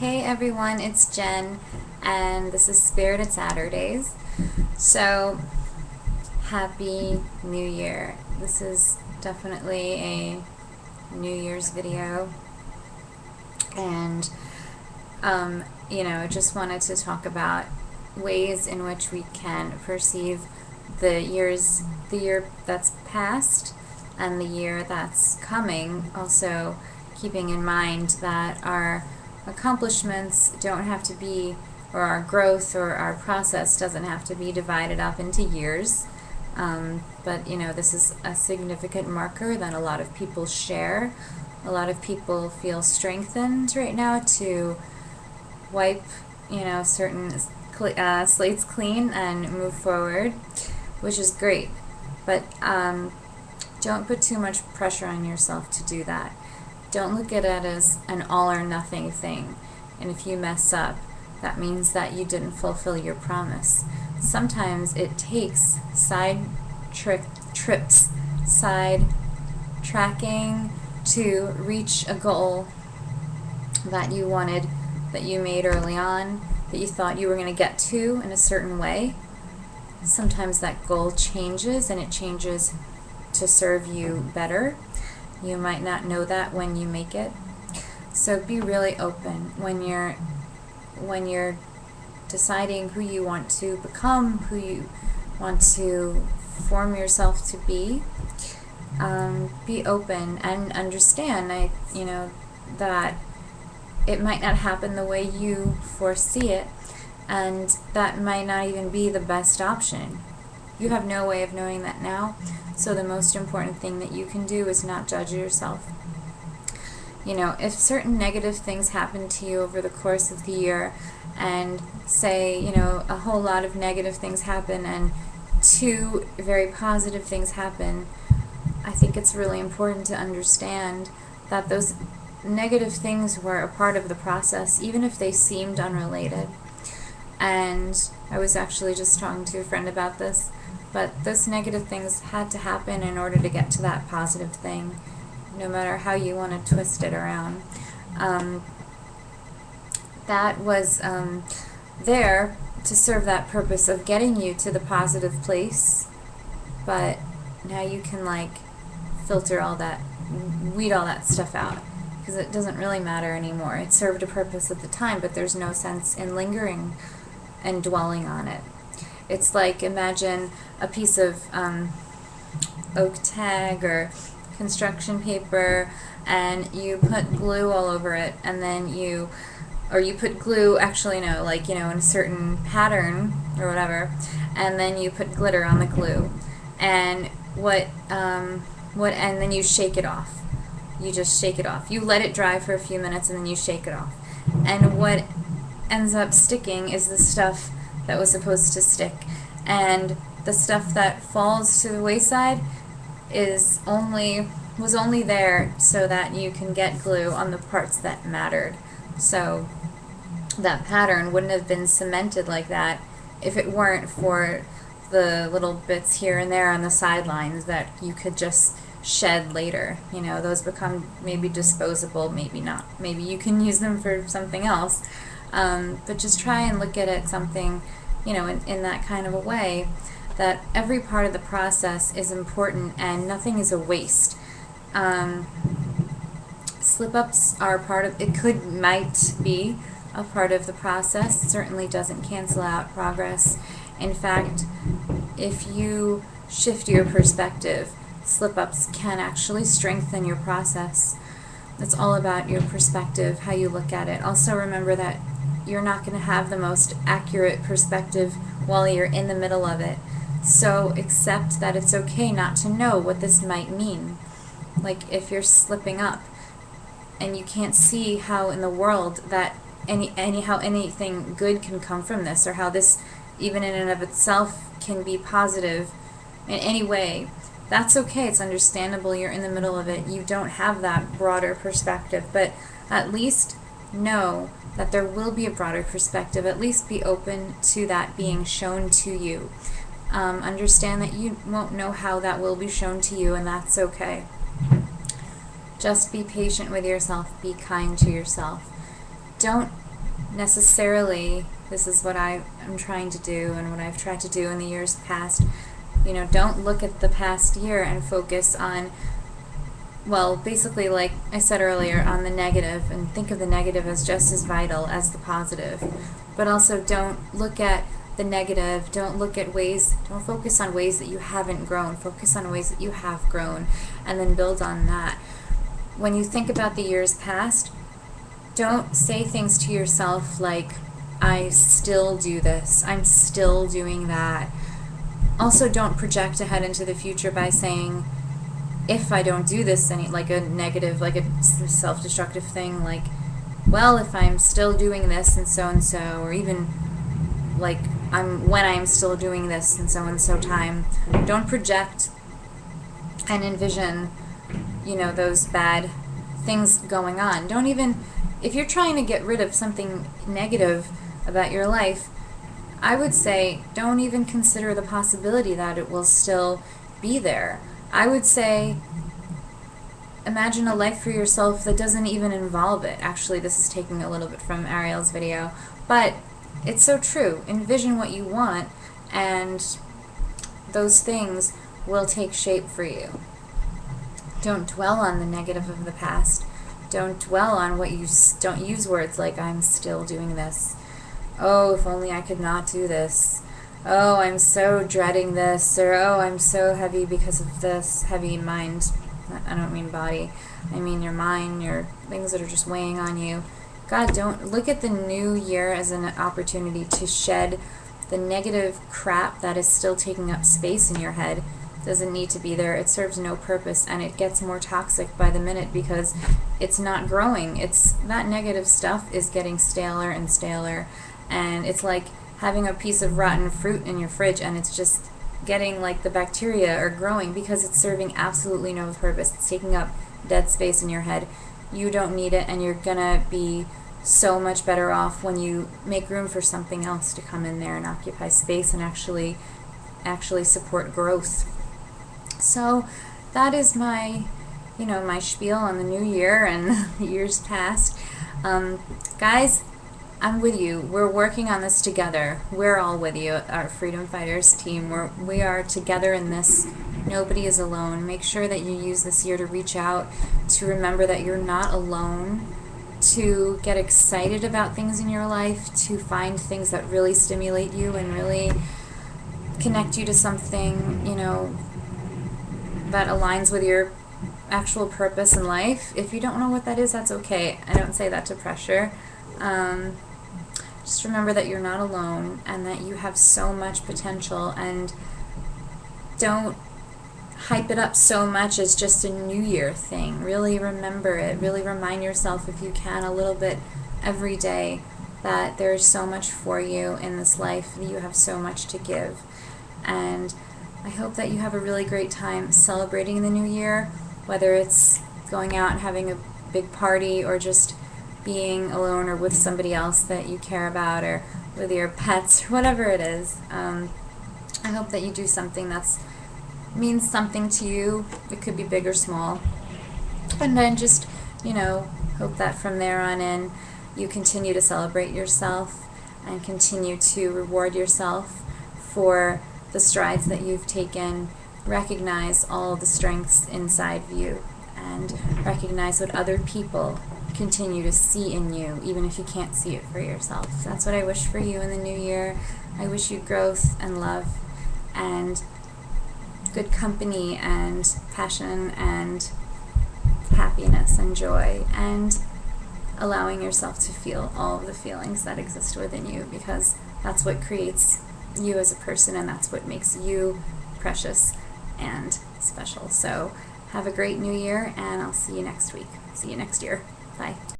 Hey everyone, it's Jen, and this is Spirited Saturdays. So, Happy New Year. This is definitely a New Year's video, and just wanted to talk about ways in which we can perceive the year that's passed and the year that's coming, also keeping in mind that our accomplishments don't have to be, or our growth or our process doesn't have to be divided up into years. But this is a significant marker that a lot of people share. A lot of people feel strengthened right now to wipe, certain slates clean and move forward, which is great. But don't put too much pressure on yourself to do that. Don't look at it as an all or nothing thing. And if you mess up, that means that you didn't fulfill your promise. Sometimes it takes trips, side tracking to reach a goal that you wanted, that you made early on, that you thought you were going to get to in a certain way. Sometimes that goal changes, and it changes to serve you better. You might not know that when you make it. So be really open when you're deciding who you want to become, who you want to form yourself to be. Be open and understand that it might not happen the way you foresee it, and that might not even be the best option. You have no way of knowing that now, so the most important thing that you can do is not judge yourself. If certain negative things happen to you over the course of the year, and say, a whole lot of negative things happen and two very positive things happen, I think it's really important to understand that those negative things were a part of the process, even if they seemed unrelated. And I was actually just talking to a friend about this, but those negative things had to happen in order to get to that positive thing, no matter how you want to twist it around. That was there to serve that purpose of getting you to the positive place, but now you can filter all that, weed all that stuff out, because it doesn't really matter anymore. It served a purpose at the time, but there's no sense in lingering and dwelling on it. It's like, imagine a piece of oak tag or construction paper, and you put glue all over it, and then you put glue, in a certain pattern or whatever, and then you put glitter on the glue, and and then you shake it off. You just shake it off. You let it dry for a few minutes, and then you shake it off. And what ends up sticking is the stuff that was supposed to stick, and the stuff that falls to the wayside was only there so that you can get glue on the parts that mattered. So that pattern wouldn't have been cemented like that if it weren't for the little bits here and there on the sidelines that you could just shed later. Those become maybe disposable, maybe not. Maybe you can use them for something else. But just try and look at it something, in that kind of a way, that every part of the process is important and nothing is a waste. Slip-ups are part of it. Might be a part of the process. It certainly doesn't cancel out progress. In fact, if you shift your perspective, slip-ups can actually strengthen your process. It's all about your perspective, how you look at it. Also remember that you're not going to have the most accurate perspective while you're in the middle of it. So accept that it's okay not to know what this might mean. Like if you're slipping up and you can't see how in the world that how anything good can come from this, or how this even in and of itself can be positive in any way, that's okay. It's understandable. You're in the middle of it. You don't have that broader perspective, but at least know that there will be a broader perspective. At least be open to that being shown to you. Understand that you won't know how that will be shown to you, and that's okay. Just be patient with yourself. Be kind to yourself. Don't necessarily, this is what I'm trying to do and what I've tried to do in the years past. You know, don't look at the past year and focus on, well, basically, like I said earlier, on the negative, and think of the negative as just as vital as the positive. But also don't look at the negative, don't focus on ways that you haven't grown, focus on ways that you have grown, and then build on that. When you think about the years past, don't say things to yourself like, I still do this, I'm still doing that. Also, don't project ahead into the future by saying, if I don't do this, like a negative, like a self-destructive thing, like, well, if I'm still doing this and so, or even like when I'm still doing this and so time. Don't project and envision, you know, those bad things going on. Don't even, if you're trying to get rid of something negative about your life, I would say don't even consider the possibility that it will still be there. I would say imagine a life for yourself that doesn't even involve it. Actually, this is taking a little bit from Ariel's video, but it's so true. Envision what you want, and those things will take shape for you. Don't dwell on the negative of the past. Don't dwell on what you, don't use words like, I'm still doing this. Oh, if only I could not do this. Oh, I'm so dreading this, or oh, I'm so heavy because of this. Heavy mind. I don't mean body. I mean your mind, your things that are just weighing on you. God, don't look at the new year as an opportunity to shed the negative crap that is still taking up space in your head. It doesn't need to be there. It serves no purpose, and it gets more toxic by the minute because it's not growing. That negative stuff is getting staler and staler, and it's like having a piece of rotten fruit in your fridge, and it's just getting, like, the bacteria are growing because it's serving absolutely no purpose. It's taking up dead space in your head. You don't need it, and you're gonna be so much better off when you make room for something else to come in there and occupy space and actually support growth. So that is my, you know, my spiel on the new year and the years past. Guys, I'm with you. We're working on this together. We're all with you, our Freedom Fighters team. We are together in this. Nobody is alone. Make sure that you use this year to reach out, to remember that you're not alone, to get excited about things in your life, to find things that really stimulate you and really connect you to something, you know, that aligns with your actual purpose in life. If you don't know what that is, that's okay. I don't say that to pressure. Just remember that you're not alone and that you have so much potential, and don't hype it up so much as just a New Year thing. Really remember it. Really remind yourself, if you can, a little bit every day that there's so much for you in this life, that you have so much to give. And I hope that you have a really great time celebrating the New Year, whether it's going out and having a big party or just being alone or with somebody else that you care about, or with your pets, or whatever it is. I hope that you do something that means something to you. It could be big or small. And then just, you know, hope that from there on in you continue to celebrate yourself and continue to reward yourself for the strides that you've taken. Recognize all the strengths inside you, and recognize what other people continue to see in you, even if you can't see it for yourself. That's what I wish for you in the new year. I wish you growth and love and good company and passion and happiness and joy, and allowing yourself to feel all of the feelings that exist within you, because that's what creates you as a person, and that's what makes you precious and special. So have a great new year, and I'll see you next week. See you next year. Bye.